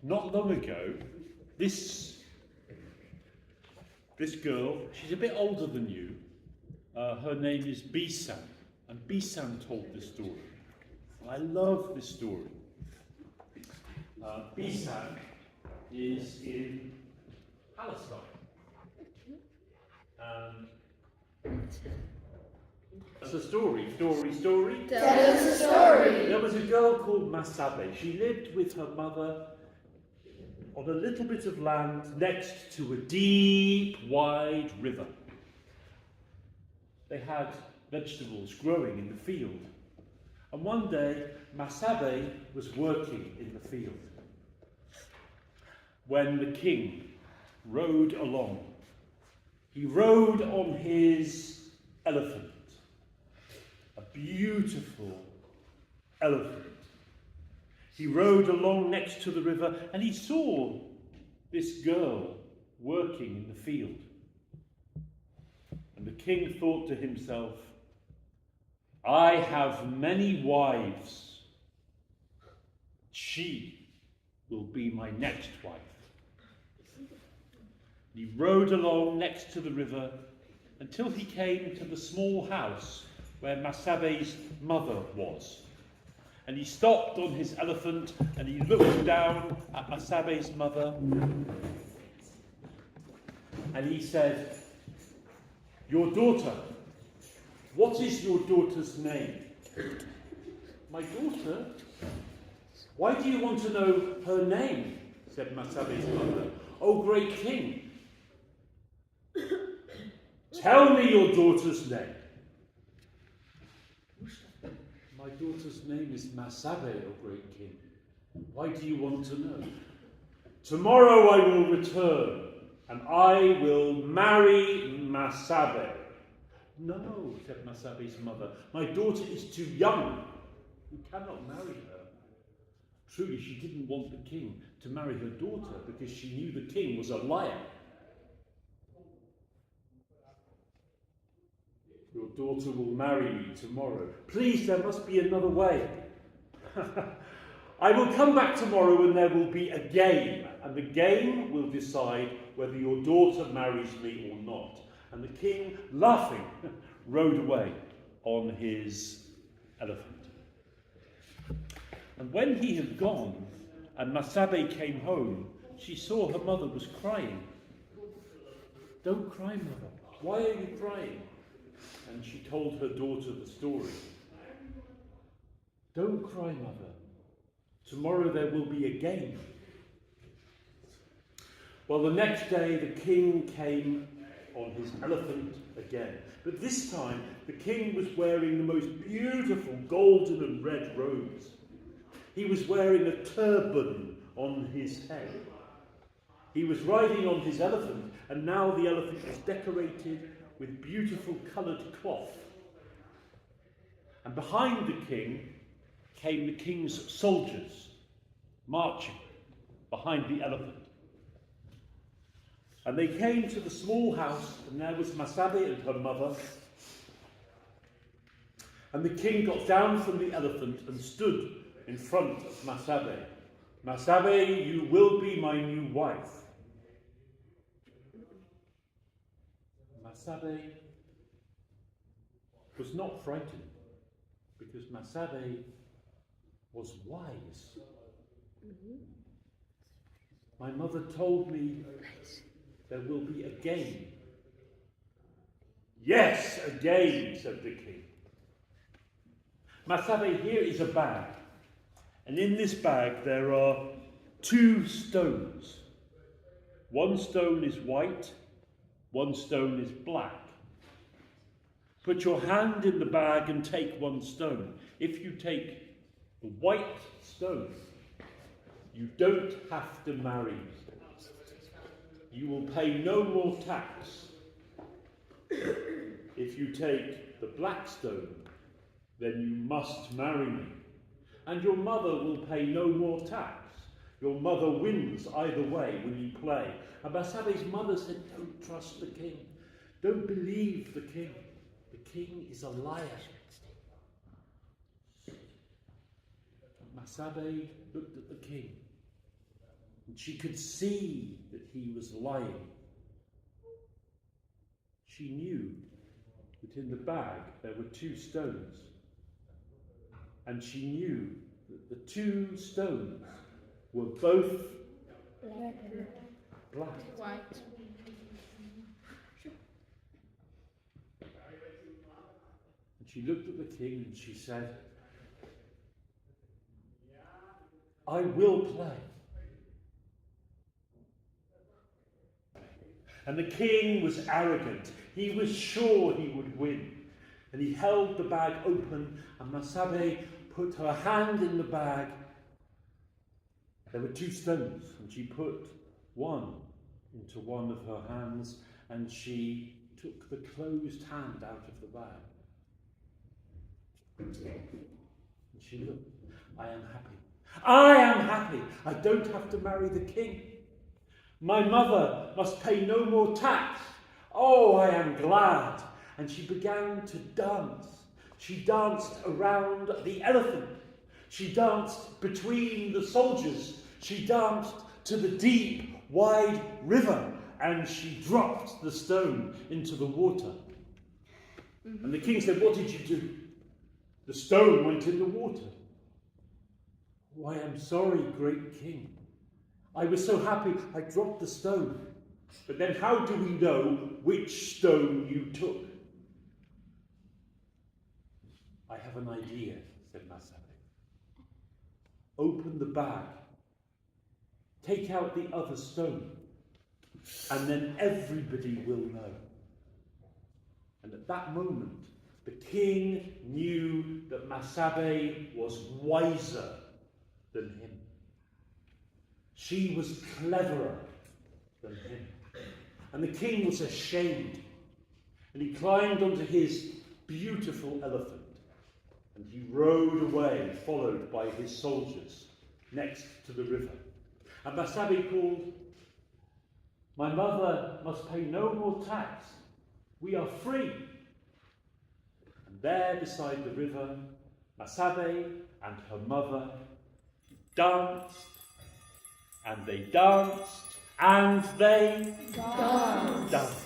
Not long ago, this girl, she's a bit older than you. Her name is Besan, and Besan told this story. I love this story. Besan is in Palestine. That's a story. Tell us a story. There was a girl called Ma Sabe. She lived with her mother on a little bit of land next to a deep, wide river. They had vegetables growing in the field. And one day, Ma Sabe was working in the field when the king rode along. He rode on his elephant, a beautiful elephant. He rode along next to the river and he saw this girl working in the field. And the king thought to himself, I have many wives. She will be my next wife. He rode along next to the river until he came to the small house where Ma Sabe's mother was. And he stopped on his elephant and he looked down at Ma Sabe's mother and he said, Your daughter, what is your daughter's name? My daughter? Why do you want to know her name? Said Ma Sabe's mother. Oh, great king, tell me your daughter's name. My daughter's name is Ma Sabe, O great king. Why do you want to know? Tomorrow I will return and I will marry Ma Sabe. No, said Ma Sabe's mother. My daughter is too young. You cannot marry her. Truly, she didn't want the king to marry her daughter because she knew the king was a liar. Your daughter will marry me tomorrow. Please, there must be another way. I will come back tomorrow and there will be a game, and the game will decide whether your daughter marries me or not. And the king, laughing, rode away on his elephant. And when he had gone, and Ma Sabe came home, she saw her mother was crying. Don't cry, mother. Why are you crying? And she told her daughter the story. Don't cry, mother. Tomorrow there will be a game. Well, the next day the king came on his elephant again. But this time the king was wearing the most beautiful golden and red robes. He was wearing a turban on his head. He was riding on his elephant, and now the elephant was decorated with beautiful coloured cloth. And behind the king came the king's soldiers, marching behind the elephant. And they came to the small house, and there was Ma Sabe and her mother. And the king got down from the elephant and stood in front of Ma Sabe. Ma Sabe, you will be my new wife. Ma Sabe was not frightened because Ma Sabe was wise. My mother told me there will be a game. Yes, a game, said the king. Ma Sabe, here is a bag. And in this bag there are 2 stones. One stone is white, one stone is black. Put your hand in the bag and take one stone. If you take the white stone, you don't have to marry me. You will pay no more tax. If you take the black stone, then you must marry me. And your mother will pay no more tax. Your mother wins either way when you play. And Ma Sabe's mother said, don't trust the king. Don't believe the king. The king is a liar. Ma Sabe looked at the king. And she could see that he was lying. She knew that in the bag there were 2 stones. And she knew that the 2 stones were both black. White. And she looked at the king and she said, I will play. And the king was arrogant. He was sure he would win. And he held the bag open, and Ma Sabe put her hand in the bag. There were 2 stones, and she put one into one of her hands, and she took the closed hand out of the bag. And she looked. I am happy. I am happy. I don't have to marry the king. My mother must pay no more tax. Oh, I am glad. And she began to dance. She danced around the elephant. She danced between the soldiers. She danced to the deep, wide river. And she dropped the stone into the water. And the king said, what did you do? The stone went in the water. Oh, I am sorry, great king. I was so happy I dropped the stone. But then how do we know which stone you took? I have an idea, said Ma Sabe. Open the bag. Take out the other stone. And then everybody will know. And at that moment, the king knew that Ma Sabe was wiser than him. She was cleverer than him. And the king was ashamed. And he climbed onto his beautiful elephant. And he rode away, followed by his soldiers, next to the river. And Ma Sabe called, my mother must pay no more tax. We are free. And there beside the river, Ma Sabe and her mother danced, and they danced, and they danced.